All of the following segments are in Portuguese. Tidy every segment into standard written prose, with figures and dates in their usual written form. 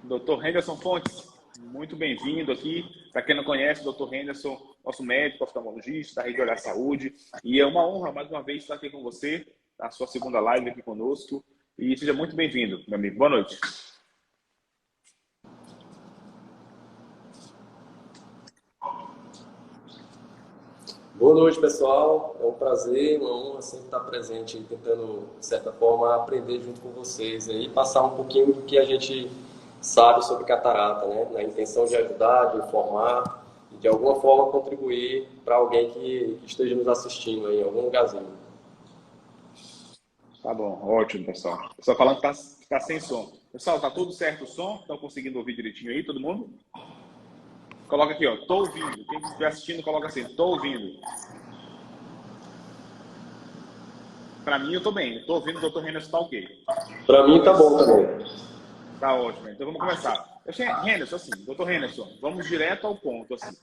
Dr. Henderson Fontes, muito bem-vindo aqui. Para quem não conhece, o Dr. Henderson, nosso médico oftalmologista da Rede Olhar Saúde. E é uma honra, mais uma vez, estar aqui com você, na sua segunda live aqui conosco. E seja muito bem-vindo, meu amigo. Boa noite. Boa noite, pessoal. É um prazer, uma honra sempre estar presente, tentando, de certa forma, aprender junto com vocês e passar um pouquinho do que a gente sabe sobre catarata, né? Na intenção de ajudar, de informar e, de alguma forma, contribuir para alguém que esteja nos assistindo aí, em algum lugarzinho. Tá bom, ótimo, pessoal. Pessoal falando que tá sem som. Pessoal, tá tudo certo o som? Estão conseguindo ouvir direitinho aí, todo mundo? Coloca aqui, ó, tô ouvindo. Quem estiver assistindo, coloca assim, tô ouvindo. Para mim, eu tô bem. Eu tô ouvindo, o Dr. Henderson tá ok. Para mim, tá bom também. Tá ótimo. Então, vamos começar. Henderson, assim, Dr. Henderson, vamos direto ao ponto, assim.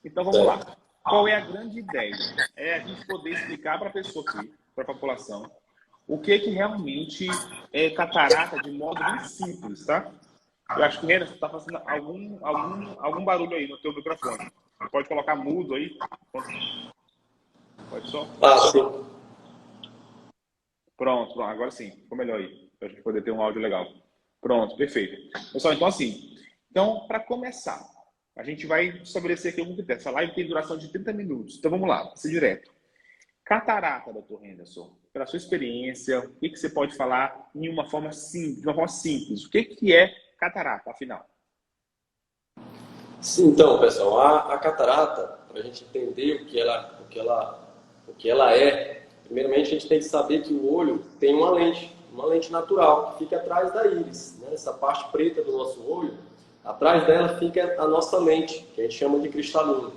Então, vamos lá. Qual é a grande ideia? É a gente poder explicar para a pessoa aqui, para a população, o que realmente é catarata de modo bem simples, tá? Eu acho que o Henderson está fazendo algum barulho aí no teu microfone. Pode colocar mudo aí? Pode só? Sim. Pronto, agora sim. Ficou melhor aí. Para a gente poder ter um áudio legal. Pronto, perfeito. Pessoal, então assim. Então, para começar, a gente vai estabelecer aqui algum critério. Essa live tem duração de 30 minutos. Então, vamos lá. Vou ser direto. Catarata, Dr. Henderson, pela sua experiência, o que você pode falar de uma forma simples? O que é catarata, afinal? Sim, então, pessoal, a catarata, para a gente entender o que ela é, primeiramente a gente tem que saber que o olho tem uma lente natural, que fica atrás da íris, né? Essa parte preta do nosso olho, atrás dela fica a nossa lente, que a gente chama de cristalino.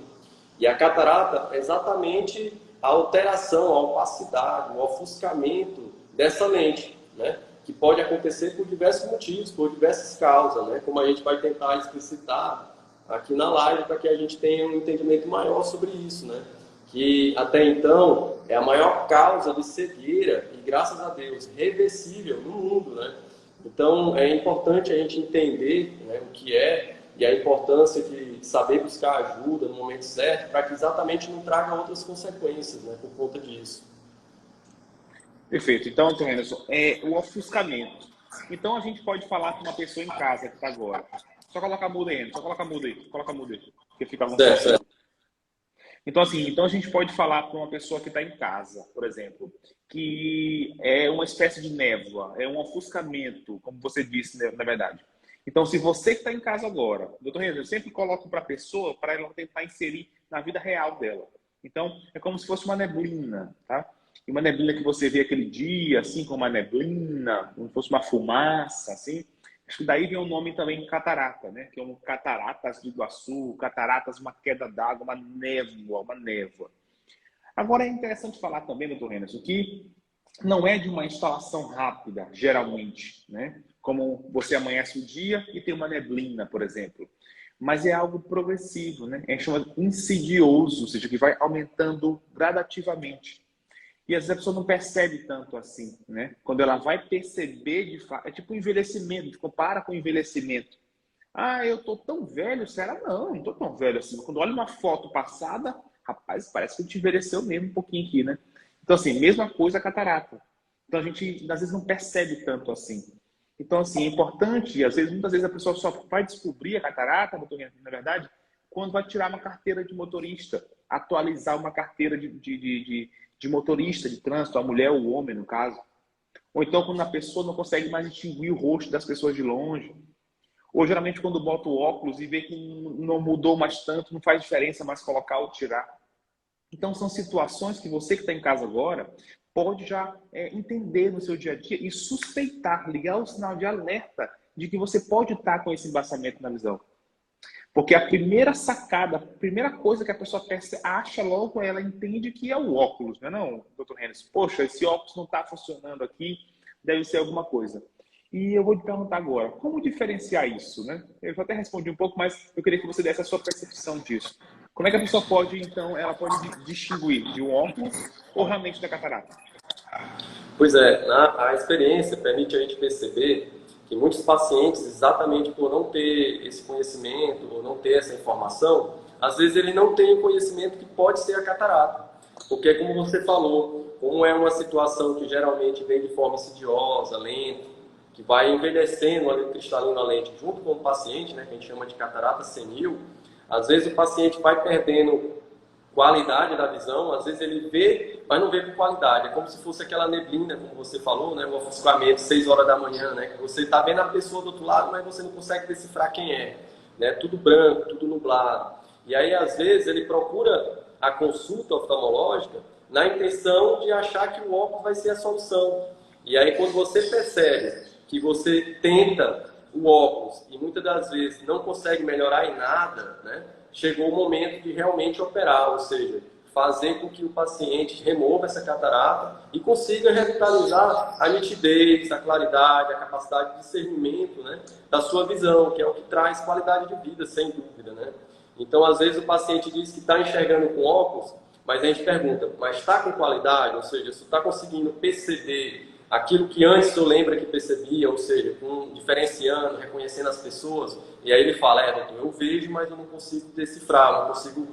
E a catarata é exatamente a alteração, a opacidade, o ofuscamento dessa lente, né? Que pode acontecer por diversos motivos, por diversas causas, né? Como a gente vai tentar explicitar aqui na live para que a gente tenha um entendimento maior sobre isso, né? Que até então é a maior causa de cegueira e, graças a Deus, reversível no mundo, né? Então é importante a gente entender, né, o que é e a importância de saber buscar ajuda no momento certo para que exatamente não traga outras consequências, né, por conta disso. Perfeito. Então, Dr. Henderson, o ofuscamento. Então, a gente pode falar com uma pessoa em casa que está agora. Só coloca mudo aí, Henderson. Só coloca mudo aí. Coloca mudo aí. Porque fica Certo. Então, assim, então a gente pode falar para uma pessoa que está em casa, por exemplo, que é uma espécie de névoa, é um ofuscamento, como você disse, né, na verdade. Então, se você que está em casa agora, doutor Renzo, eu sempre coloco para a pessoa, para ela tentar inserir na vida real dela. Então, é como se fosse uma neblina, tá? E uma neblina que você vê aquele dia, assim, como uma neblina, como se fosse uma fumaça, assim. Acho que daí vem o nome também catarata, né? Que é um cataratas do Iguaçu, cataratas, uma queda d'água, uma névoa. Agora é interessante falar também, doutor Henderson, que não é de uma instalação rápida, geralmente, né? Como você amanhece o dia e tem uma neblina, por exemplo. Mas é algo progressivo, né? A gente chama de insidioso, ou seja, que vai aumentando gradativamente. E às vezes a pessoa não percebe tanto assim, né? Quando ela vai perceber, de fato, é tipo um envelhecimento, a gente compara com o envelhecimento. Ah, eu tô tão velho, será? Não tô tão velho assim. Quando olha uma foto passada, rapaz, parece que a gente envelheceu mesmo um pouquinho aqui, né? Então, assim, mesma coisa a catarata. Então, a gente, às vezes, não percebe tanto assim. Então, assim, é importante, e às vezes, muitas vezes a pessoa só vai descobrir a catarata, na verdade, quando vai tirar uma carteira de motorista, atualizar uma carteira de motorista de trânsito, a mulher ou o homem, no caso. Ou então, quando a pessoa não consegue mais distinguir o rosto das pessoas de longe. Ou, geralmente, quando bota o óculos e vê que não mudou mais tanto, não faz diferença mais colocar ou tirar. Então, são situações que você que está em casa agora pode já entender no seu dia a dia e suspeitar, ligar o sinal de alerta de que você pode estar com esse embaçamento na visão. Porque a primeira sacada, a primeira coisa que a pessoa acha logo, ela entende que é o óculos, não é não, doutor Henderson? Poxa, esse óculos não está funcionando aqui, deve ser alguma coisa. E eu vou te perguntar agora, como diferenciar isso, né? Eu até respondi um pouco, mas eu queria que você desse a sua percepção disso. Como é que a pessoa pode, então, ela pode distinguir de um óculos ou realmente da catarata? Pois é, a experiência permite a gente perceber que muitos pacientes, exatamente por não ter esse conhecimento, ou não ter essa informação, às vezes ele não tem o conhecimento que pode ser a catarata. Porque, como você falou, como é uma situação que geralmente vem de forma insidiosa, lenta, que vai envelhecendo ali o cristalino na lente junto com o paciente, né, que a gente chama de catarata senil, às vezes o paciente vai perdendo qualidade da visão, às vezes ele vê, mas não vê com qualidade. É como se fosse aquela neblina, como você falou, né, o ofuscamento, 6 horas da manhã, né, que você está vendo a pessoa do outro lado, mas você não consegue decifrar quem é. Né, tudo branco, tudo nublado. E aí, às vezes, ele procura a consulta oftalmológica na intenção de achar que o óculos vai ser a solução. E aí, quando você percebe que você tenta o óculos e muitas das vezes não consegue melhorar em nada, né, chegou o momento de realmente operar, ou seja, fazer com que o paciente remova essa catarata e consiga revitalizar a nitidez, a claridade, a capacidade de discernimento, né, da sua visão, que é o que traz qualidade de vida, sem dúvida, né? Então, às vezes o paciente diz que está enxergando com óculos, mas a gente pergunta, mas está com qualidade? Ou seja, se está conseguindo perceber aquilo que antes eu lembro que percebia, ou seja, diferenciando, reconhecendo as pessoas, e aí ele fala, doutor, eu vejo, mas eu não consigo decifrar, não consigo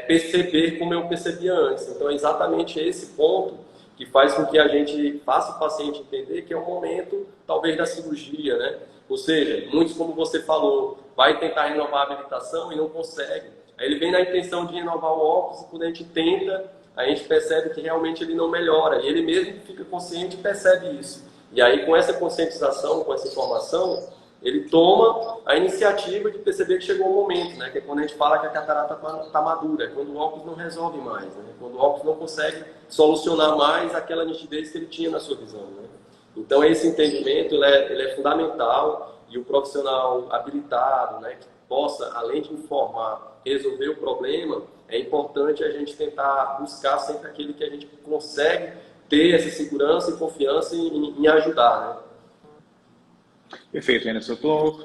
perceber como eu percebia antes. Então é exatamente esse ponto que faz com que a gente faça o paciente entender que é o momento, talvez, da cirurgia, né? Ou seja, muitos, como você falou, vai tentar renovar a habilitação e não consegue. Aí ele vem na intenção de renovar o óculos e quando a gente tenta, a gente percebe que realmente ele não melhora. E ele mesmo fica consciente e percebe isso. E aí, com essa conscientização, com essa informação, ele toma a iniciativa de perceber que chegou o momento, né? Que é quando a gente fala que a catarata está madura, é quando o óculos não resolve mais, né? Quando o óculos não consegue solucionar mais aquela nitidez que ele tinha na sua visão, né? Então, esse entendimento ele é fundamental e o profissional habilitado, né, que possa, além de informar, resolver o problema, é importante a gente tentar buscar sempre aquele que a gente consegue ter essa segurança e confiança em ajudar, né? Perfeito, Anderson.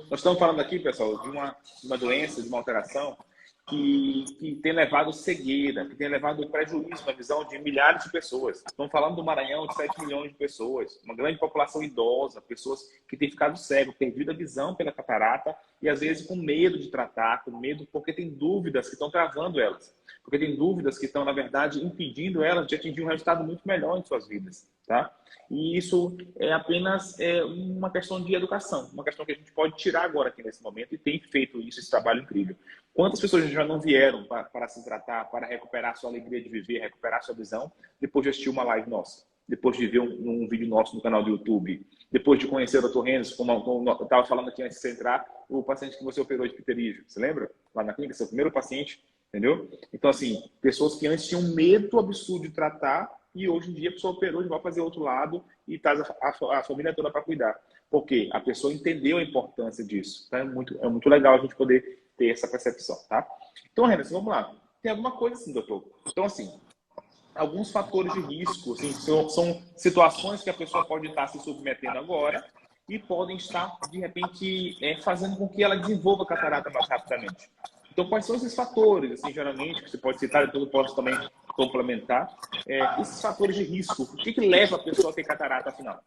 Nós estamos falando aqui, pessoal, de uma doença, de uma alteração que tem levado cegueira, que tem levado prejuízo na visão de milhares de pessoas. Estamos falando do Maranhão, de 7 milhões de pessoas, uma grande população idosa, pessoas que têm ficado cego, perdido a visão pela catarata e às vezes com medo de tratar, com medo porque tem dúvidas que estão travando elas, porque tem dúvidas que estão, na verdade, impedindo elas de atingir um resultado muito melhor em suas vidas, tá? E isso é apenas uma questão de educação, uma questão que a gente pode tirar agora aqui nesse momento e tem feito isso, esse trabalho incrível. Quantas pessoas já não vieram para se tratar, para recuperar sua alegria de viver, recuperar sua visão, depois de assistir uma live nossa, depois de ver um vídeo nosso no canal do YouTube, depois de conhecer o Dr. Renzo, como eu estava falando aqui antes de você entrar, o paciente que você operou de pterígio, você lembra? Lá na clínica, seu primeiro paciente, entendeu? Então, assim, pessoas que antes tinham medo absurdo de tratar e hoje em dia a pessoa operou e vai fazer outro lado e traz a família toda para cuidar. Porque a pessoa entendeu a importância disso. Então, é muito legal a gente poder ter essa percepção, tá? Então, Renan, vamos lá. Tem alguma coisa assim, doutor? Então, assim, alguns fatores de risco, assim, são situações que a pessoa pode estar se submetendo agora e podem estar, de repente, fazendo com que ela desenvolva a catarata mais rapidamente. Então, quais são esses fatores, assim, geralmente, que você pode citar, depois eu posso também complementar, esses fatores de risco? O que leva a pessoa a ter catarata, afinal?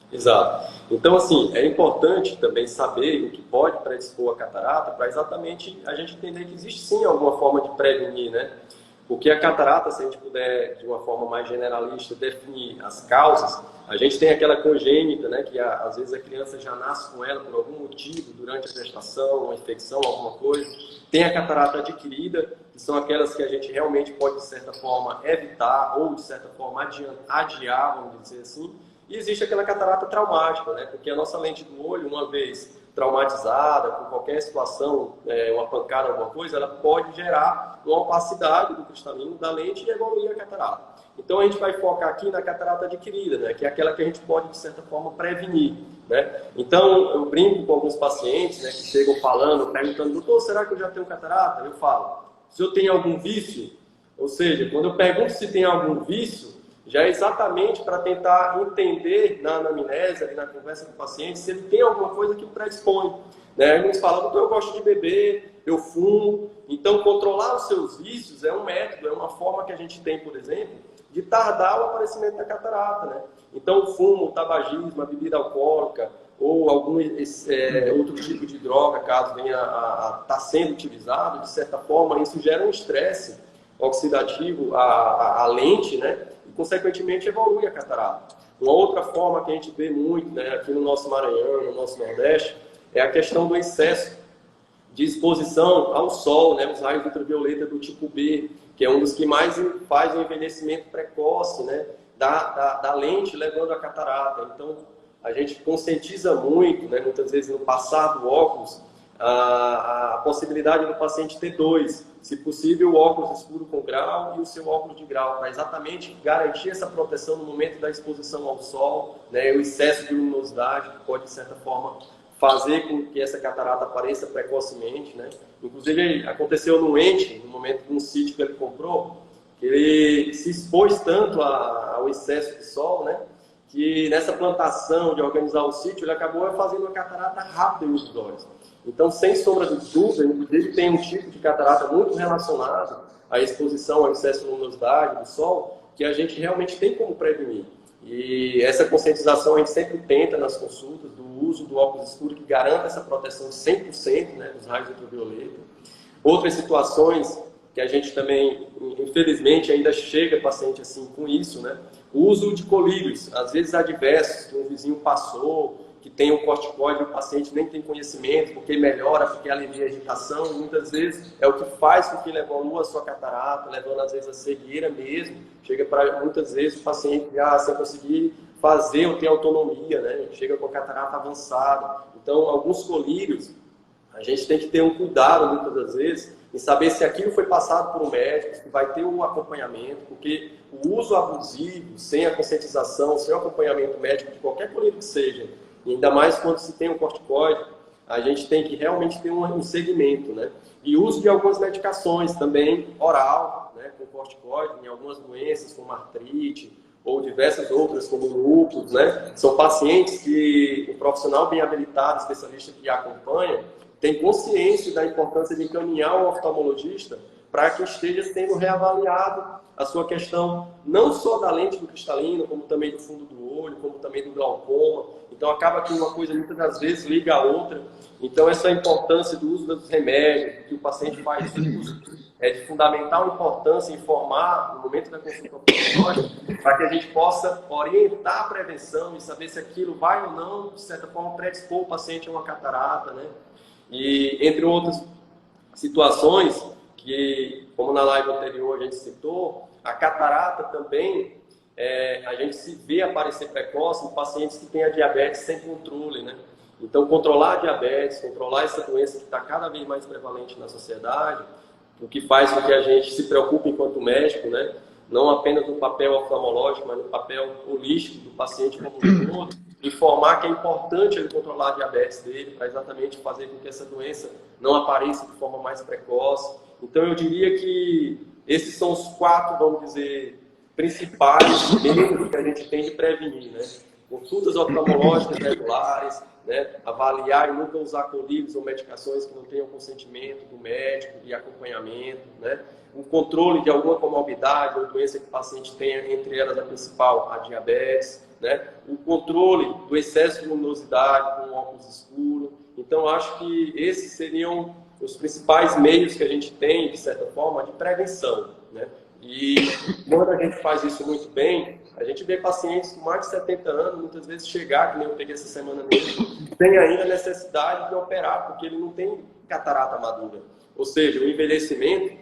Exato. Então, assim, é importante também saber o que pode predispor a catarata para exatamente a gente entender que existe sim alguma forma de prevenir, né? Porque a catarata, se a gente puder, de uma forma mais generalista, definir as causas, a gente tem aquela congênita, né? Que às vezes a criança já nasce com ela por algum motivo, durante a gestação, uma infecção, alguma coisa. Tem a catarata adquirida, que são aquelas que a gente realmente pode, de certa forma, evitar ou, de certa forma, adiar, vamos dizer assim. E existe aquela catarata traumática, né? Porque a nossa lente do olho, uma vez traumatizada, com qualquer situação, uma pancada, alguma coisa, ela pode gerar uma opacidade do cristalino da lente e evoluir a catarata. Então a gente vai focar aqui na catarata adquirida, né? Que é aquela que a gente pode, de certa forma, prevenir, né? Então eu brinco com alguns pacientes, né, que chegam falando, perguntando, doutor, será que eu já tenho catarata? Eu falo, se eu tenho algum vício, ou seja, quando eu pergunto se tem algum vício, já é exatamente para tentar entender na anamnese, ali na conversa com o paciente, se ele tem alguma coisa que o predispõe. Né? Alguns falam, doutor, eu gosto de beber, eu fumo. Então, controlar os seus vícios é um método, é uma forma que a gente tem, por exemplo, de tardar o aparecimento da catarata. Né? Então, o fumo, o tabagismo, a bebida alcoólica, ou algum outro tipo de droga, caso venha a estar sendo utilizado, de certa forma, isso gera um estresse oxidativo à lente, né? E, consequentemente, evolui a catarata. Uma outra forma que a gente vê muito, né, aqui no nosso Maranhão, no nosso Nordeste, é a questão do excesso de exposição ao sol, né, os raios ultravioleta do tipo B, que é um dos que mais faz o envelhecimento precoce, né, da lente, levando à catarata. Então, a gente conscientiza muito, né, muitas vezes no passar do óculos, a possibilidade do paciente ter dois, se possível o óculos escuro com grau e o seu óculos de grau, para exatamente garantir essa proteção no momento da exposição ao sol, né, o excesso de luminosidade, que pode, de certa forma, fazer com que essa catarata apareça precocemente, né? Inclusive, aconteceu no ente, no momento de um sítio que ele comprou, que ele se expôs tanto ao excesso de sol, né? Que nessa plantação de organizar o sítio, ele acabou fazendo uma catarata rápida nos olhos. Então, sem sombra de dúvida, inclusive tem um tipo de catarata muito relacionado à exposição ao excesso de luminosidade do sol, que a gente realmente tem como prevenir. E essa conscientização a gente sempre tenta nas consultas do uso do óculos escuro que garanta essa proteção de 100%, né, dos raios ultravioleta. Outras situações que a gente também, infelizmente, ainda chega paciente assim com isso, né? O uso de colírios, às vezes adversos, que um vizinho passou, que tem um corticoide, o paciente nem tem conhecimento, porque melhora, porque alivia a irritação, e muitas vezes é o que faz com que ele evolua a sua catarata, levando às vezes a cegueira mesmo. Chega para muitas vezes o paciente já sem conseguir fazer ou ter autonomia, né? Chega com a catarata avançada. Então, alguns colírios, a gente tem que ter um cuidado muitas das vezes em saber se aquilo foi passado por um médico, se vai ter um acompanhamento, porque o uso abusivo, sem a conscientização, sem o acompanhamento médico de qualquer colírio que seja, e ainda mais quando se tem um corticoide, a gente tem que realmente ter um segmento, né? E uso de algumas medicações também oral, né, com corticoide, em algumas doenças como artrite ou diversas outras como lúpus, né? São pacientes que o profissional bem habilitado, especialista que acompanha, tem consciência da importância de encaminhar o oftalmologista para que esteja sendo reavaliado a sua questão, não só da lente do cristalino, como também do fundo do olho, como também do glaucoma. Então, acaba que uma coisa, muitas das vezes, liga a outra. Então, essa importância do uso dos remédios, que o paciente faz uso, é de fundamental importância informar no momento da consulta oftalmológica, para que a gente possa orientar a prevenção e saber se aquilo vai ou não, de certa forma, predispor o paciente a uma catarata, né? E, entre outras situações, que, como na live anterior a gente citou, a catarata também, a gente se vê aparecer precoce em pacientes que têm a diabetes sem controle, né? Então, controlar a diabetes, controlar essa doença que está cada vez mais prevalente na sociedade, o que faz com que a gente se preocupe enquanto médico, né? Não apenas no papel oftalmológico, mas no papel holístico do paciente como um todo, informar que é importante ele controlar a diabetes dele, para exatamente fazer com que essa doença não apareça de forma mais precoce. Então, eu diria que esses são os 4, vamos dizer, principais meios que a gente tem de prevenir, né? Consultas oftalmológicas regulares, né? Avaliar e nunca usar colírios ou medicações que não tenham consentimento do médico e acompanhamento, né? O controle de alguma comorbidade ou doença que o paciente tenha, entre elas a principal, a diabetes, né? O controle do excesso de luminosidade com óculos escuros. Então, acho que esses seriam os principais meios que a gente tem, de certa forma, de prevenção, né? E quando a gente faz isso muito bem, a gente vê pacientes com mais de 70 anos, muitas vezes chegar, que nem eu peguei essa semana mesmo, tem ainda necessidade de operar, porque ele não tem catarata madura. Ou seja, o envelhecimento,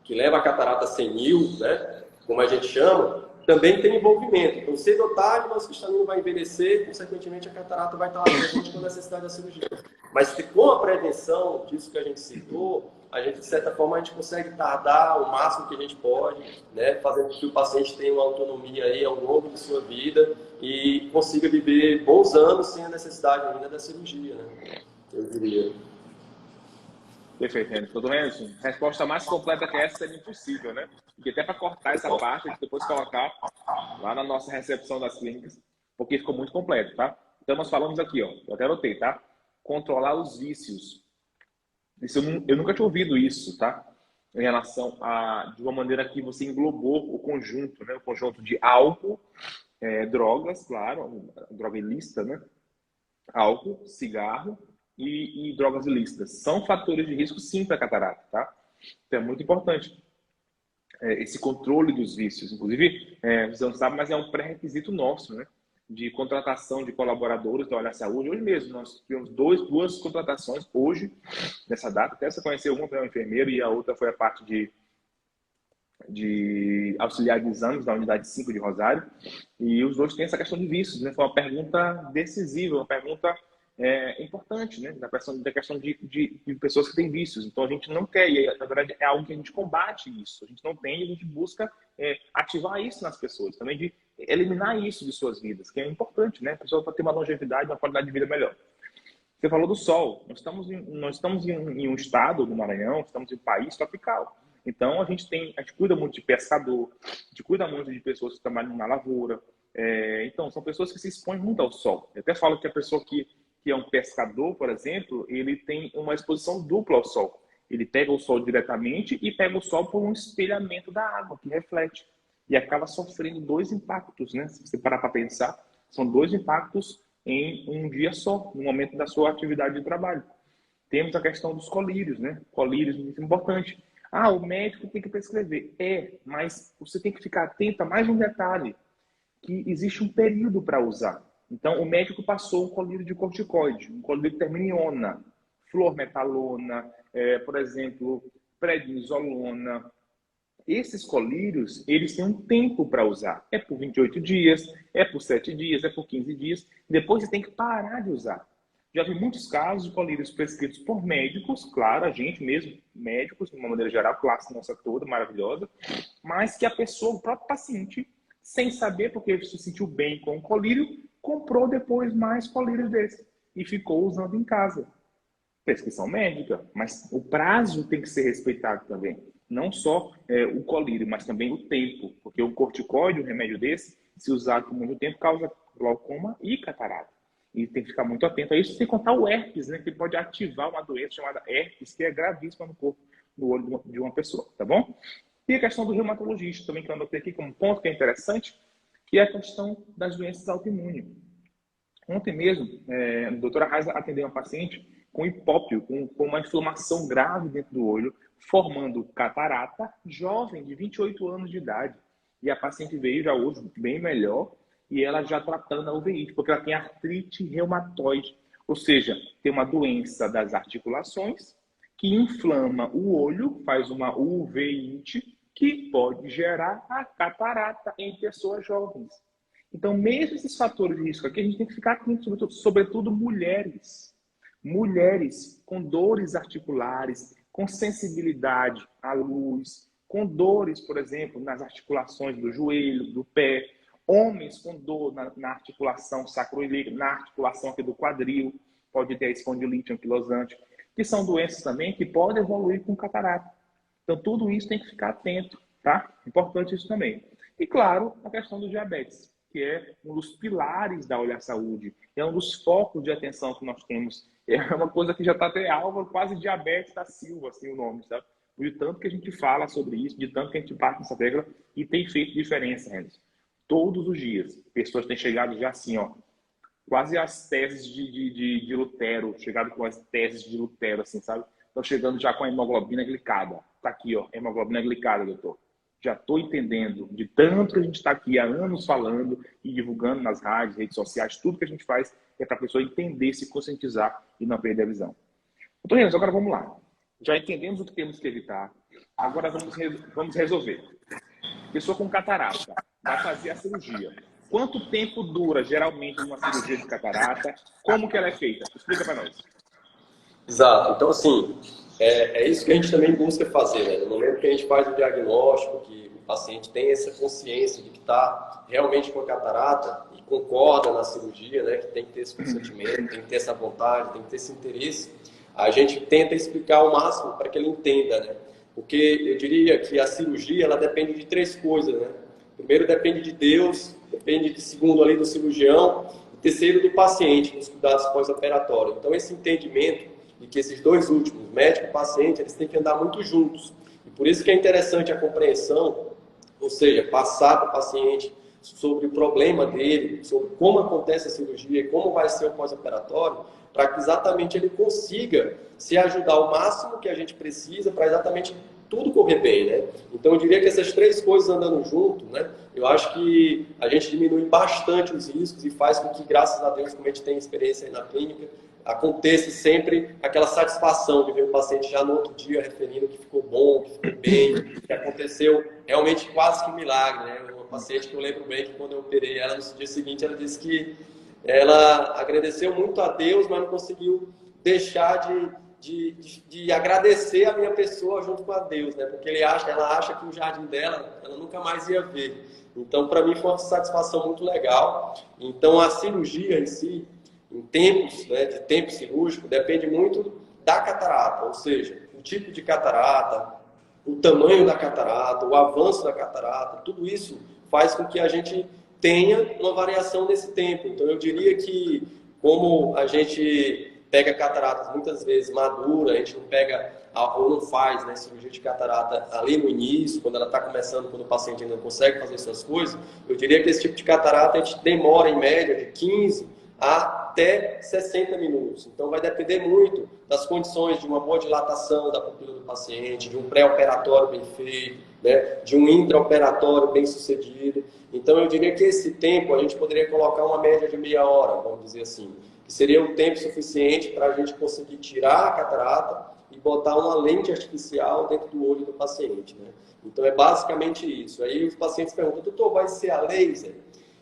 que leva a catarata senil, né, como a gente chama, também tem envolvimento. Então, cedo ou tarde, o nosso cristalino vai envelhecer, consequentemente a catarata vai estar lá presente com a necessidade da cirurgia. Mas com a prevenção disso que a gente citou, a gente, de certa forma, a gente consegue tardar o máximo que a gente pode, né, fazendo com que o paciente tenha uma autonomia aí ao longo de sua vida e consiga viver bons anos sem a necessidade ainda da cirurgia, né? Eu diria. Perfeito, Henrique. Doutor Henderson, resposta mais completa que essa seria impossível, né? Porque até para cortar essa parte, a gente depois colocar lá na nossa recepção das clínicas, porque ficou muito completo, tá? Então, nós falamos aqui, ó, eu até anotei, tá? Controlar os vícios. Isso eu nunca tinha ouvido isso, tá? Em relação a, de uma maneira que você englobou o conjunto, né? O conjunto de álcool, drogas, claro, droga ilícita, né? Álcool, cigarro e drogas ilícitas. São fatores de risco, sim, para catarata, tá? Então é muito importante esse controle dos vícios. Inclusive, você não sabe, mas é um pré-requisito nosso, né? De contratação de colaboradores da Olhar Saúde. Hoje mesmo, nós tivemos duas contratações hoje, nessa data. Até você conheceu, uma foi uma enfermeira e a outra foi a parte de auxiliar de exames da unidade 5 de Rosário. E os dois têm essa questão de vícios, né? Foi uma pergunta decisiva, uma pergunta importante, né? Da questão de pessoas que têm vícios. Então, a gente não quer, e na verdade é algo que a gente combate isso. A gente não tem, a gente busca ativar isso nas pessoas, também de eliminar isso de suas vidas, que é importante, né? A pessoa para ter uma longevidade, uma qualidade de vida melhor. Você falou do sol. Nós estamos em um estado do Maranhão, estamos em um país tropical. Então, a gente cuida muito de pescador, a gente cuida muito de pessoas que trabalham na lavoura. Então, são pessoas que se expõem muito ao sol. Eu até falo que a pessoa que é um pescador, por exemplo, ele tem uma exposição dupla ao sol. Ele pega o sol diretamente e pega o sol por um espelhamento da água, que reflete. E acaba sofrendo dois impactos, né? Se você parar para pensar, são dois impactos em um dia só, no momento da sua atividade de trabalho. Temos a questão dos colírios, né? Colírios, muito importante. Ah, o médico tem que prescrever. Mas você tem que ficar atento a mais um detalhe, que existe um período para usar. Então, o médico passou um colírio de corticoide, um colírio que termina em ona, flormetalona, por exemplo, prednisolona. Esses colírios, eles têm um tempo para usar. É por 28 dias, é por 7 dias, é por 15 dias. Depois você tem que parar de usar. Já vi muitos casos de colírios prescritos por médicos, claro, a gente mesmo, médicos, de uma maneira geral, classe nossa toda, maravilhosa, mas que a pessoa, o próprio paciente, sem saber porque se sentiu bem com o colírio, comprou depois mais colírios desses e ficou usando em casa. Prescrição médica, mas o prazo tem que ser respeitado também. Não só o colírio, mas também o tempo, porque o corticóide, um remédio desse, se usado por muito tempo, causa glaucoma e catarata. E tem que ficar muito atento a isso, sem contar o herpes, né, que pode ativar uma doença chamada herpes, que é gravíssima no corpo, no olho de uma pessoa, tá bom? E a questão do reumatologista também, que eu anotei aqui como ponto que é interessante, que é a questão das doenças autoimunes. Ontem mesmo, a doutora Raiza atendeu uma paciente com hipópio, com uma inflamação grave dentro do olho, formando catarata, jovem, de 28 anos de idade. E a paciente veio já hoje bem melhor, e ela já tratando a uveíte, porque ela tem artrite reumatoide, ou seja, tem uma doença das articulações que inflama o olho, faz uma uveíte, que pode gerar a catarata em pessoas jovens. Então, mesmo esses fatores de risco aqui, a gente tem que ficar atento, sobretudo mulheres. Mulheres com dores articulares, com sensibilidade à luz, com dores, por exemplo, nas articulações do joelho, do pé. Homens com dor na articulação sacroiliaca, na articulação aqui do quadril, pode ter a espondilite anquilosante, que são doenças também que podem evoluir com catarata. Então, tudo isso tem que ficar atento, tá? Importante isso também. E, claro, a questão do diabetes, que é um dos pilares da Olhar Saúde, é um dos focos de atenção que nós temos. É uma coisa que já está até alvo, quase diabetes da Silva, assim o nome, sabe? De tanto que a gente fala sobre isso, de tanto que a gente bate nessa tecla e tem feito diferença, Renzo. Todos os dias, pessoas têm chegado já assim, ó, quase as teses de Lutero, chegado com as teses de Lutero, assim, sabe? Estão chegando já com a hemoglobina glicada. Tá aqui, ó, hemoglobina glicada, doutor. Já estou entendendo de tanto que a gente está aqui há anos falando e divulgando nas rádios, redes sociais, tudo que a gente faz é para a pessoa entender, se conscientizar e não perder a visão. Doutor Renzo, agora vamos lá. Já entendemos o que temos que evitar. Agora vamos resolver. Pessoa com catarata vai fazer a cirurgia. Quanto tempo dura, geralmente, uma cirurgia de catarata? Como que ela é feita? Explica para nós. Exato. Então, assim, é isso que a gente também busca fazer, né? No momento que a gente faz o diagnóstico, que o paciente tem essa consciência de que está realmente com a catarata e concorda na cirurgia, né? Que tem que ter esse consentimento, tem que ter essa vontade, tem que ter esse interesse, a gente tenta explicar ao máximo para que ele entenda, né? Porque eu diria que a cirurgia, ela depende de três coisas, né? Primeiro, depende de Deus, depende de segundo ali do cirurgião, e terceiro do paciente, nos cuidados pós-operatórios. Então, esse entendimento de que esses dois últimos, médico e paciente, eles têm que andar muito juntos. E por isso que é interessante a compreensão, ou seja, passar para o paciente sobre o problema dele, sobre como acontece a cirurgia e como vai ser o pós-operatório, para que exatamente ele consiga se ajudar o máximo que a gente precisa para exatamente tudo correr bem, né? Então eu diria que essas três coisas andando junto, né? Eu acho que a gente diminui bastante os riscos e faz com que, graças a Deus, como a gente tem experiência aí na clínica, aconteça sempre aquela satisfação de ver o paciente já no outro dia referindo que ficou bom, que ficou bem, que aconteceu realmente quase que um milagre, né? Uma paciente que eu lembro bem que quando eu operei ela no dia seguinte, ela disse que ela agradeceu muito a Deus, mas não conseguiu deixar de agradecer a minha pessoa junto com a Deus, né? Porque ela acha que o jardim dela, ela nunca mais ia ver. Então, para mim, foi uma satisfação muito legal. Então, a cirurgia em si, em tempos, né, de tempo cirúrgico, depende muito da catarata, ou seja, o tipo de catarata, o tamanho da catarata, o avanço da catarata, tudo isso faz com que a gente tenha uma variação nesse tempo. Então, eu diria que, como a gente pega cataratas muitas vezes madura, a gente não pega ou não faz, né, cirurgia de catarata ali no início, quando ela está começando, quando o paciente ainda não consegue fazer essas coisas, eu diria que esse tipo de catarata a gente demora em média de 15 até 60 minutos. Então vai depender muito das condições de uma boa dilatação da pupila do paciente, de um pré-operatório bem feito, né, de um intraoperatório bem sucedido. Então eu diria que esse tempo a gente poderia colocar uma média de meia hora, vamos dizer assim, que seria um tempo suficiente para a gente conseguir tirar a catarata e botar uma lente artificial dentro do olho do paciente, né? Então é basicamente isso. Aí os pacientes perguntam, doutor, vai ser a laser?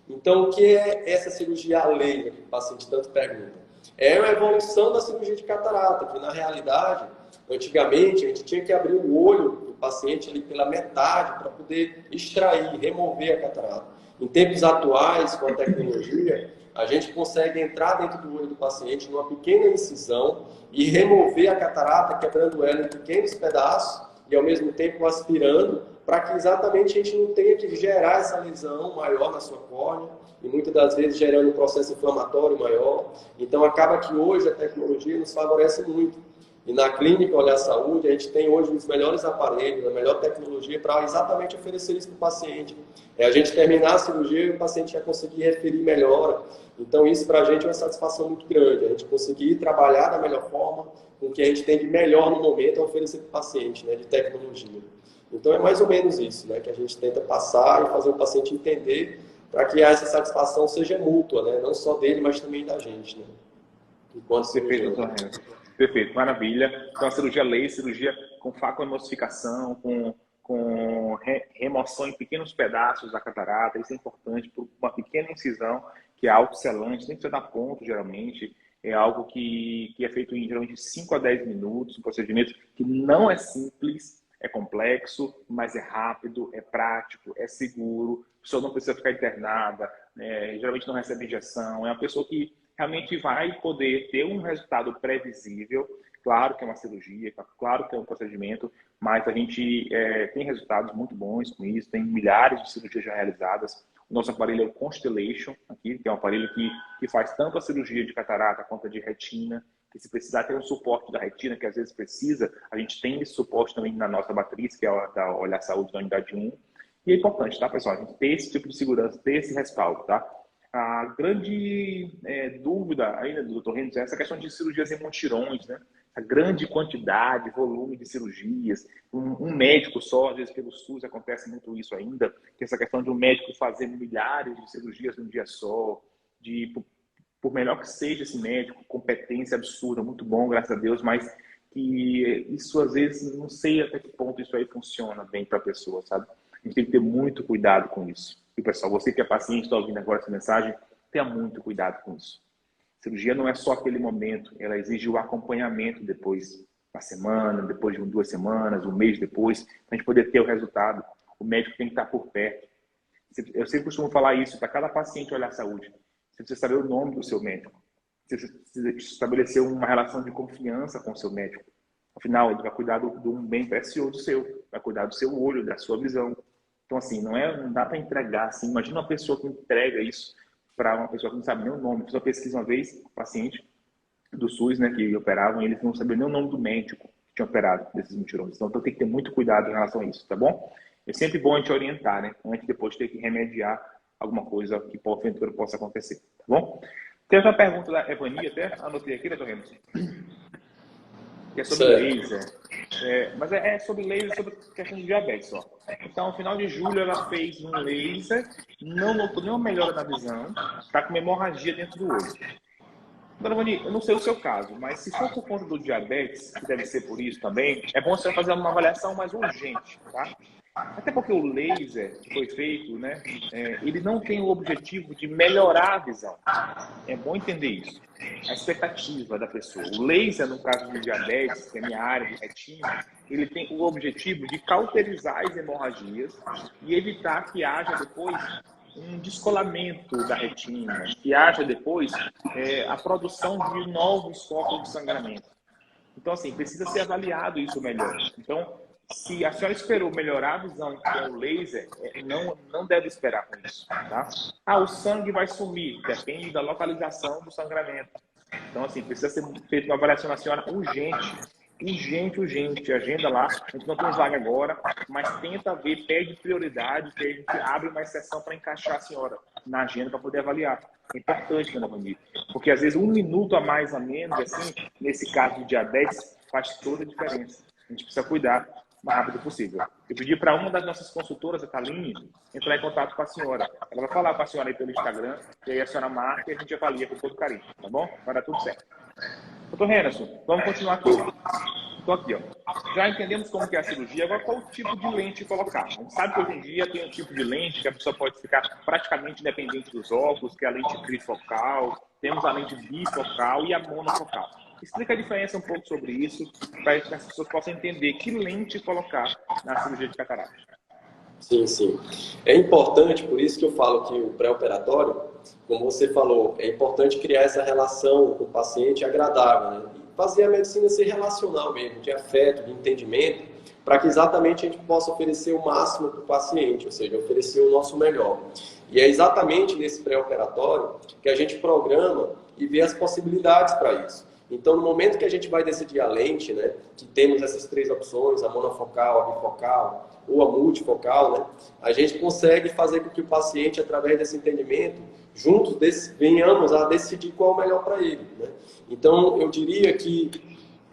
Então o que é essa cirurgia a laser que o paciente tanto pergunta? É uma evolução da cirurgia de catarata, que na realidade, antigamente a gente tinha que abrir o olho do paciente ali pela metade para poder extrair, remover a catarata. Em tempos atuais, com a tecnologia, a gente consegue entrar dentro do olho do paciente numa pequena incisão e remover a catarata, quebrando ela em pequenos pedaços e ao mesmo tempo aspirando, para que exatamente a gente não tenha que gerar essa lesão maior na sua córnea e muitas das vezes gerando um processo inflamatório maior. Então acaba que hoje a tecnologia nos favorece muito. E na clínica Olhar Saúde, a gente tem hoje os melhores aparelhos, a melhor tecnologia para exatamente oferecer isso para o paciente. É a gente terminar a cirurgia e o paciente já conseguir referir melhora. Então isso para a gente é uma satisfação muito grande, a gente conseguir trabalhar da melhor forma com o que a gente tem de melhor no momento a oferecer para o paciente, né, de tecnologia. Então é mais ou menos isso, né, que a gente tenta passar e fazer o paciente entender para que essa satisfação seja mútua, né, não só dele, mas também da gente, né. Enquanto perfeito, perfeito, maravilha. Então a cirurgia laser, cirurgia com facoemulsificação, com remoção em pequenos pedaços da catarata, isso é importante por uma pequena incisão, que é autocelante, tem que ser na ponta, geralmente, é algo que é feito em geralmente 5 a 10 minutos, um procedimento que não é simples, é complexo, mas é rápido, é prático, é seguro, a pessoa não precisa ficar internada, geralmente não recebe injeção, é uma pessoa que realmente vai poder ter um resultado previsível. Claro que é uma cirurgia, claro que é um procedimento, mas a gente tem resultados muito bons com isso, tem milhares de cirurgias já realizadas. O nosso aparelho é o Constellation, aqui, que é um aparelho que faz tanto a cirurgia de catarata quanto a de retina, que se precisar ter um suporte da retina, que às vezes precisa, a gente tem esse suporte também na nossa matriz, que é a da Olhar Saúde da unidade 1. E é importante, tá, pessoal? A gente ter esse tipo de segurança, ter esse respaldo, tá? A grande dúvida ainda do Dr. Renzo é essa questão de cirurgias em mutirões, né? A grande quantidade, volume de cirurgias. Um médico só, às vezes pelo SUS acontece muito isso ainda, que essa questão de um médico fazer milhares de cirurgias num dia só, por melhor que seja esse médico, competência absurda, muito bom, graças a Deus, mas que isso às vezes, não sei até que ponto isso aí funciona bem para a pessoa, sabe? A gente tem que ter muito cuidado com isso. E, pessoal, você que é paciente, está ouvindo agora essa mensagem, tenha muito cuidado com isso. Cirurgia não é só aquele momento, ela exige o acompanhamento depois, uma semana, depois de 2 semanas, um mês depois, para a gente poder ter o resultado. O médico tem que estar por perto. Eu sempre costumo falar isso para cada paciente Olhar Saúde. Você precisa saber o nome do seu médico. Você precisa estabelecer uma relação de confiança com o seu médico. Afinal, ele vai cuidar de um bem precioso seu, vai cuidar do seu olho, da sua visão. Então, assim, não dá para entregar assim. Imagina uma pessoa que entrega isso para uma pessoa que não sabe nem o nome. A pessoa pesquisa uma vez, um paciente do SUS, né, que operavam, e eles não sabiam nem o nome do médico que tinha operado desses mutirões. Então, tem que ter muito cuidado em relação a isso, tá bom? É sempre bom a gente orientar, né, antes depois de ter que remediar alguma coisa que porventura possa acontecer, tá bom? Tem outra pergunta da Evani, até anotei aqui, doutor Renato, que é sobre laser. Mas é sobre laser, sobre questão de diabetes só. Então, no final de julho, ela fez um laser, não notou nenhuma melhora na visão, está com uma hemorragia dentro do olho. Dona Vani, eu não sei o seu caso, mas se for por conta do diabetes, que deve ser por isso também, é bom você fazer uma avaliação mais urgente, tá? Até porque o laser que foi feito, né, ele não tem o objetivo de melhorar a visão. É bom entender isso. A expectativa da pessoa. O laser, no caso do diabetes, que é a minha área de retina, ele tem o objetivo de cauterizar as hemorragias e evitar que haja depois um descolamento da retina, que haja depois a produção de novos focos de sangramento. Então, assim, precisa ser avaliado isso melhor. Então, se a senhora esperou melhorar a visão com o laser, não deve esperar com isso, tá? O sangue vai sumir, depende da localização do sangramento. Então, assim, precisa ser feita uma avaliação na senhora urgente. Urgente. Agenda lá. A gente não tem vaga agora, mas tenta ver, pede prioridade, que a gente abre mais sessão para encaixar a senhora na agenda para poder avaliar. É importante, dona Vani, porque às vezes 1 minuto a mais, a menos, assim, nesse caso de diabetes, faz toda a diferença. A gente precisa cuidar o mais rápido possível. Eu pedi para uma das nossas consultoras, a Taline, entrar em contato com a senhora. Ela vai falar com a senhora aí pelo Instagram, e aí a senhora marca e a gente avalia com todo carinho, tá bom? Vai dar tudo certo. Doutor Rennerson, vamos continuar aqui. Estou aqui, ó. Já entendemos como que é a cirurgia, agora qual o tipo de lente colocar? A gente sabe que hoje em dia tem um tipo de lente que a pessoa pode ficar praticamente independente dos óculos, que é a lente trifocal, temos a lente bifocal e a monofocal. Explica a diferença um pouco sobre isso, para que as pessoas possam entender que lente colocar na cirurgia de catarata. Sim. É importante, por isso que eu falo que o pré-operatório, como você falou, é importante criar essa relação com o paciente agradável, né? E fazer a medicina ser relacional mesmo, de afeto, de entendimento, para que exatamente a gente possa oferecer o máximo para o paciente, ou seja, oferecer o nosso melhor. E é exatamente nesse pré-operatório que a gente programa e vê as possibilidades para isso. Então, no momento que a gente vai decidir a lente, né, que temos essas 3 opções, a monofocal, a bifocal ou a multifocal, né, a gente consegue fazer com que o paciente, através desse entendimento, juntos venhamos a decidir qual é o melhor para ele, né? Então, eu diria que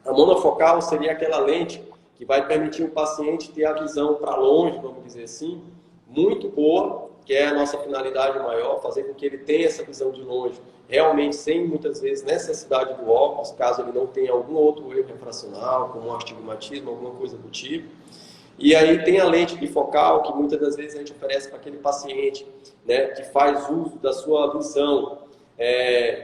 a monofocal seria aquela lente que vai permitir o paciente ter a visão para longe, vamos dizer assim, muito boa, que é a nossa finalidade maior, fazer com que ele tenha essa visão de longe, realmente sem muitas vezes necessidade do óculos, caso ele não tenha algum outro erro refracional, como um astigmatismo, alguma coisa do tipo. E aí tem a lente bifocal, que muitas das vezes a gente oferece para aquele paciente, né, que faz uso da sua visão,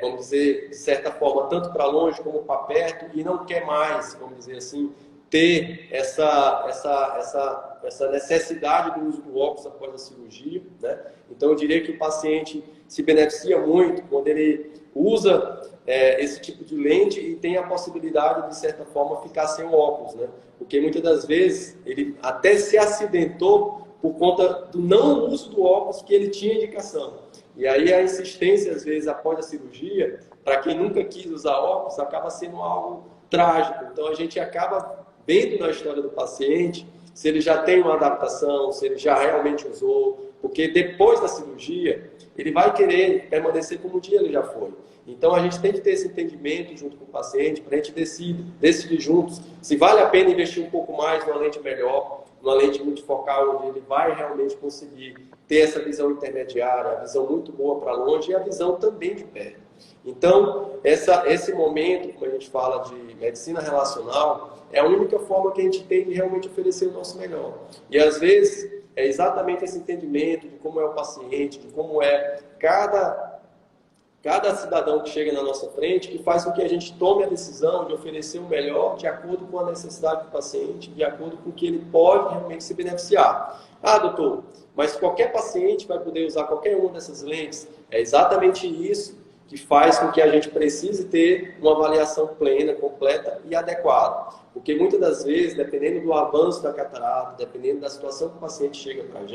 vamos dizer, de certa forma, tanto para longe como para perto, e não quer mais, vamos dizer assim, ter essa necessidade do uso do óculos após a cirurgia, né? Então, eu diria que o paciente se beneficia muito quando ele usa esse tipo de lente e tem a possibilidade, de certa forma, ficar sem o óculos, né? Porque muitas das vezes ele até se acidentou por conta do não uso do óculos que ele tinha indicação. E aí a insistência, às vezes, após a cirurgia, para quem nunca quis usar óculos, acaba sendo algo trágico. Então, a gente acaba vendo na história do paciente se ele já tem uma adaptação, se ele já realmente usou, porque depois da cirurgia, ele vai querer permanecer como um dia ele já foi. Então, a gente tem que ter esse entendimento junto com o paciente, para a gente decidir juntos se vale a pena investir um pouco mais numa lente melhor, numa lente multifocal, onde ele vai realmente conseguir ter essa visão intermediária, a visão muito boa para longe e a visão também de perto. Então, esse momento, como a gente fala de medicina relacional, é a única forma que a gente tem de realmente oferecer o nosso melhor. E, às vezes, é exatamente esse entendimento de como é o paciente, de como é cada cidadão que chega na nossa frente, que faz com que a gente tome a decisão de oferecer o melhor de acordo com a necessidade do paciente, de acordo com o que ele pode realmente se beneficiar. Doutor, mas qualquer paciente vai poder usar qualquer uma dessas lentes? É exatamente isso que faz com que a gente precise ter uma avaliação plena, completa e adequada. Porque muitas das vezes, dependendo do avanço da catarata, dependendo da situação que o paciente chega para a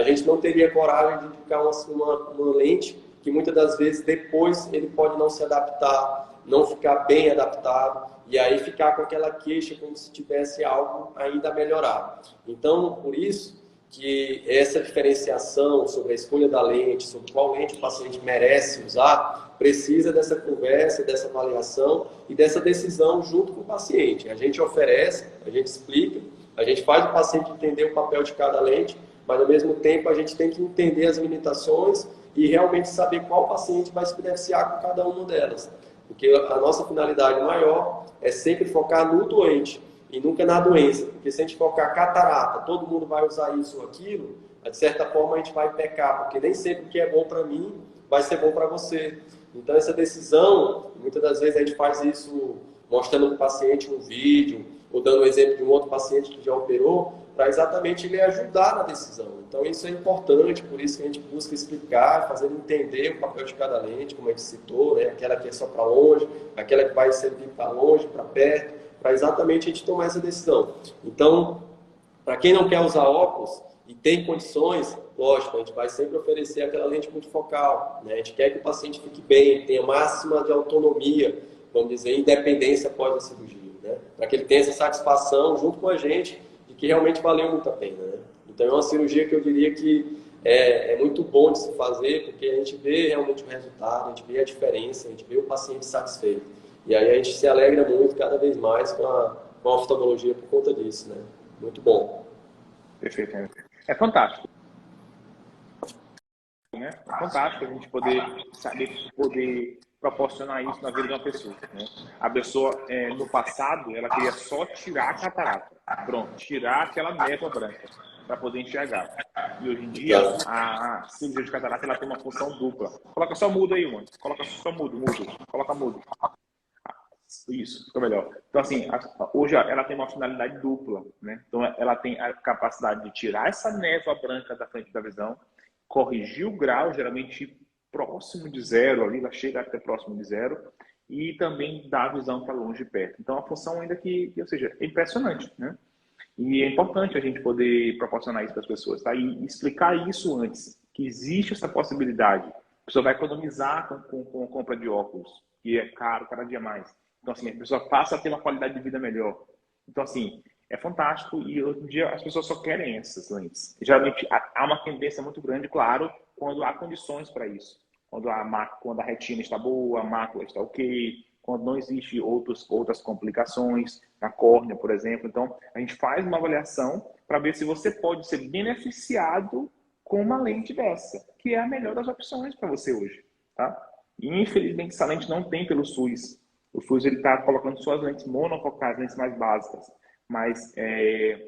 gente não teria coragem de indicar uma lente que muitas das vezes depois ele pode não se adaptar, não ficar bem adaptado, e aí ficar com aquela queixa como se tivesse algo ainda a melhorar. Então, por isso que essa diferenciação sobre a escolha da lente, sobre qual lente o paciente merece usar, precisa dessa conversa, dessa avaliação e dessa decisão junto com o paciente. A gente oferece, a gente explica, a gente faz o paciente entender o papel de cada lente, mas ao mesmo tempo a gente tem que entender as limitações e realmente saber qual paciente vai se beneficiar com cada uma delas. Porque a nossa finalidade maior é sempre focar no doente e nunca na doença. Porque se a gente focar catarata, todo mundo vai usar isso ou aquilo, de certa forma a gente vai pecar, porque nem sempre o que é bom para mim vai ser bom para você. Então essa decisão, muitas das vezes a gente faz isso mostrando para o paciente um vídeo, ou dando o exemplo de um outro paciente que já operou, para exatamente ele ajudar na decisão. Então isso é importante, por isso que a gente busca explicar, fazer ele entender o papel de cada lente, como a gente citou, né? Aquela que é só para longe, aquela que vai servir para longe, para perto, para exatamente a gente tomar essa decisão. Então, para quem não quer usar óculos e tem condições, lógico, a gente vai sempre oferecer aquela lente multifocal, né? A gente quer que o paciente fique bem, tenha máxima de autonomia, vamos dizer, independência após a cirurgia, né? Para que ele tenha essa satisfação junto com a gente de que realmente valeu muito a pena, né? Então é uma cirurgia que eu diria que é muito bom de se fazer, porque a gente vê realmente o resultado, a gente vê a diferença, a gente vê o paciente satisfeito. E aí a gente se alegra muito cada vez mais com a oftalmologia por conta disso, né? Muito bom. Perfeito. É fantástico, né? É fantástico a gente poder saber, poder proporcionar isso na vida de uma pessoa, né? A pessoa, no passado, ela queria só tirar a catarata. Pronto, tirar aquela névoa branca para poder enxergar. E hoje em dia, a cirurgia de catarata ela tem uma função dupla. Coloca só mudo aí, mano. Coloca só mudo. Coloca mudo. Isso, fica melhor. Então, assim, hoje ela tem uma finalidade dupla, né? Então, ela tem a capacidade de tirar essa névoa branca da frente da visão, corrigir o grau, geralmente próximo de zero, ali, ela chega até próximo de zero, e também dar a visão para longe e perto. Então, a função ainda ou seja, é impressionante, né? E é importante a gente poder proporcionar isso para as pessoas, tá? E explicar isso antes, que existe essa possibilidade. A pessoa vai economizar com a compra de óculos, que é caro cada dia mais. Então, assim, a pessoa passa a ter uma qualidade de vida melhor. Então, assim, é fantástico e hoje em dia as pessoas só querem essas lentes. Geralmente há uma tendência muito grande, claro, quando há condições para isso. Quando a retina está boa, a mácula está ok, quando não existe outras complicações, na córnea, por exemplo. Então, a gente faz uma avaliação para ver se você pode ser beneficiado com uma lente dessa, que é a melhor das opções para você hoje, tá? E, infelizmente, essa lente não tem pelo SUS. O SUS está colocando suas lentes monofocais, lentes mais básicas, mas,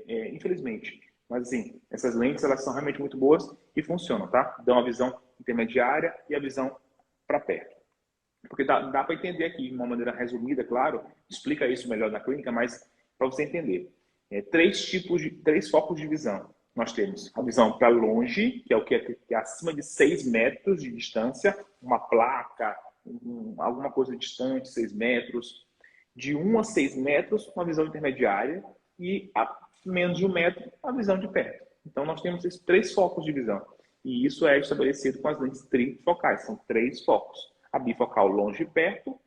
infelizmente. Mas, assim, essas lentes, elas são realmente muito boas e funcionam, tá? Dão a visão intermediária e a visão para perto. Porque dá para entender aqui, de uma maneira resumida, claro, explica isso melhor na clínica, mas para você entender. Três focos de visão. Nós temos a visão para longe, que é o que é acima de 6 metros de distância, uma placa, alguma coisa distante, 6 metros. De 1 a 6 metros, uma visão intermediária, e a menos de 1 metro, a visão de perto. Então, nós temos esses 3 focos de visão. E isso é estabelecido com as lentes trifocais, são 3 focos. A bifocal longe e perto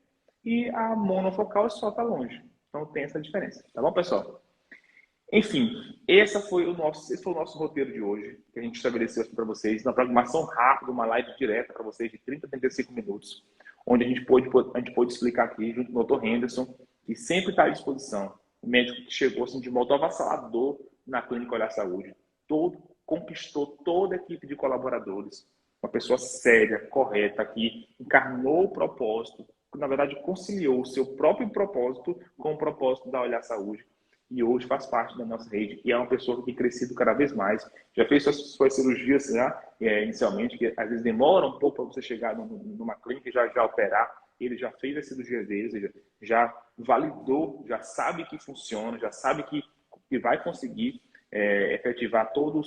e a monofocal só para longe. Então tem essa diferença, tá bom, pessoal? Enfim, esse foi o nosso roteiro de hoje, que a gente estabeleceu aqui para vocês, uma programação rápida, uma live direta para vocês de 30 a 35 minutos, onde a gente pôde explicar aqui, junto com o Dr. Henderson, que sempre está à disposição. O médico que chegou assim, de modo avassalador na Clínica Olhar Saúde, conquistou toda a equipe de colaboradores, uma pessoa séria, correta, que encarnou o propósito, que na verdade conciliou o seu próprio propósito com o propósito da Olhar Saúde, e hoje faz parte da nossa rede, e é uma pessoa que tem crescido cada vez mais, já fez suas cirurgias inicialmente, que às vezes demora um pouco para você chegar numa clínica e já operar, ele já fez a cirurgia dele, ou seja, já validou, já sabe que funciona, já sabe que vai conseguir efetivar tudo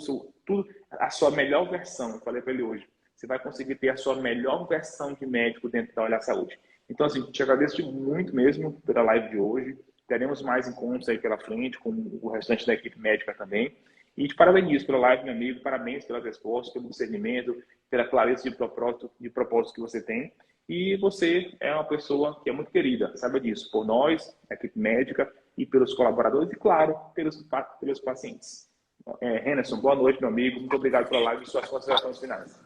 a sua melhor versão. Eu falei para ele hoje, você vai conseguir ter a sua melhor versão de médico dentro da Olhar Saúde. Então, assim, te agradeço muito mesmo pela live de hoje. Teremos mais encontros aí pela frente com o restante da equipe médica também. E te parabenizo pela live, meu amigo. Parabéns pelas respostas, pelo discernimento, pela clareza de propósito que você tem. E você é uma pessoa que é muito querida, saiba disso, por nós, a equipe médica, e pelos colaboradores, e claro, pelos pacientes. Henderson, boa noite, meu amigo. Muito obrigado pela live e suas considerações finais.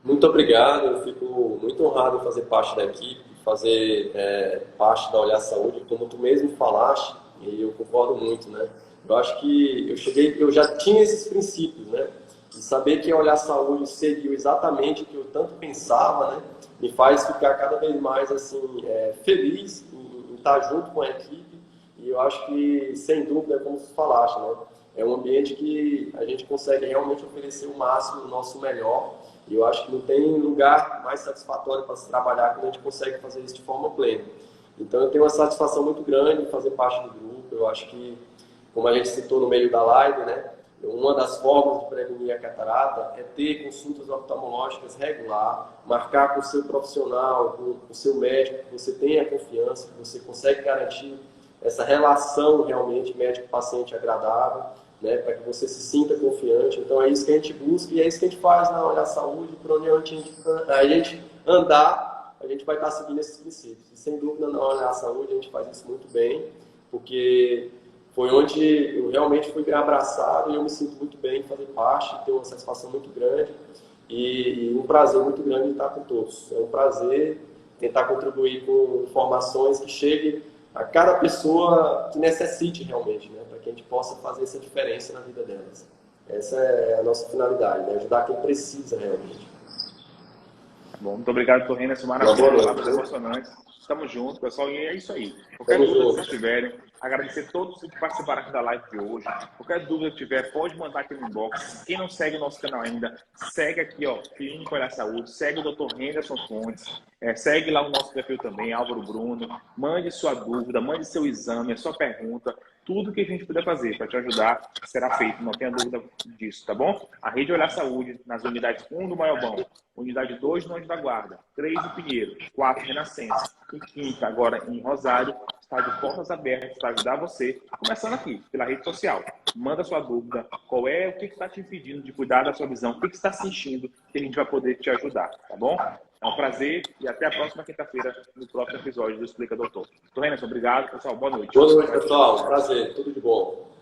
Muito obrigado, eu fico muito honrado em fazer parte da equipe, fazer parte da Olhar Saúde, como tu mesmo falaste, e eu concordo muito, né? Eu acho que eu já tinha esses princípios, né? E saber que a Olhar Saúde seguiu exatamente o que eu tanto pensava, né? Me faz ficar cada vez mais, assim, feliz em estar junto com a equipe, e eu acho que, sem dúvida, como você falaste, né? É um ambiente que a gente consegue realmente oferecer o máximo, o nosso melhor. E eu acho que não tem lugar mais satisfatório para se trabalhar quando a gente consegue fazer isso de forma plena. Então eu tenho uma satisfação muito grande em fazer parte do grupo. Eu acho que, como a gente citou no meio da live, né? Uma das formas de prevenir a catarata é ter consultas oftalmológicas regular, marcar com o seu profissional, com o seu médico, que você tenha confiança, que você consegue garantir essa relação realmente médico-paciente agradável, né, para que você se sinta confiante. Então é isso que a gente busca e é isso que a gente faz na Olhar Saúde. Por onde a gente andar, a gente vai estar seguindo esses princípios. E sem dúvida na Olhar Saúde a gente faz isso muito bem, porque foi onde eu realmente fui abraçado e eu me sinto muito bem em fazer parte, tenho uma satisfação muito grande e um prazer muito grande em estar com todos. É um prazer tentar contribuir com informações que cheguem a cada pessoa que necessite realmente, né? Para que a gente possa fazer essa diferença na vida delas. Essa é a nossa finalidade, né? Ajudar quem precisa realmente. Bom, muito obrigado por Henderson, maravilha, palavras emocionantes. Estamos juntos, pessoal, e é isso aí. Qualquer dúvida que vocês tiverem, agradecer a todos que participaram aqui da live de hoje. Qualquer dúvida que tiver, pode mandar aqui no inbox. Quem não segue o nosso canal ainda, segue aqui, ó, Clínica Olhar Saúde, segue o Dr. Henderson Fontes, segue lá o nosso perfil também, Álvaro Bruno. Mande sua dúvida, mande seu exame, a sua pergunta. Tudo que a gente puder fazer para te ajudar será feito, não tenha dúvida disso, tá bom? A Rede Olhar Saúde, nas unidades 1 do Maiobão, unidade 2 no Anjo da Guarda, 3 no Pinheiro, 4 Renascença e 5 agora em Rosário, está de portas abertas para ajudar você, começando aqui, pela rede social. Manda sua dúvida, qual é, o que está te impedindo de cuidar da sua visão, o que está sentindo, que a gente vai poder te ajudar, tá bom? É um prazer e até a próxima quinta-feira, no próximo episódio do Explica Doutor. Henderson, obrigado, pessoal. Boa noite. Boa noite, pessoal. Um prazer. Tudo de bom.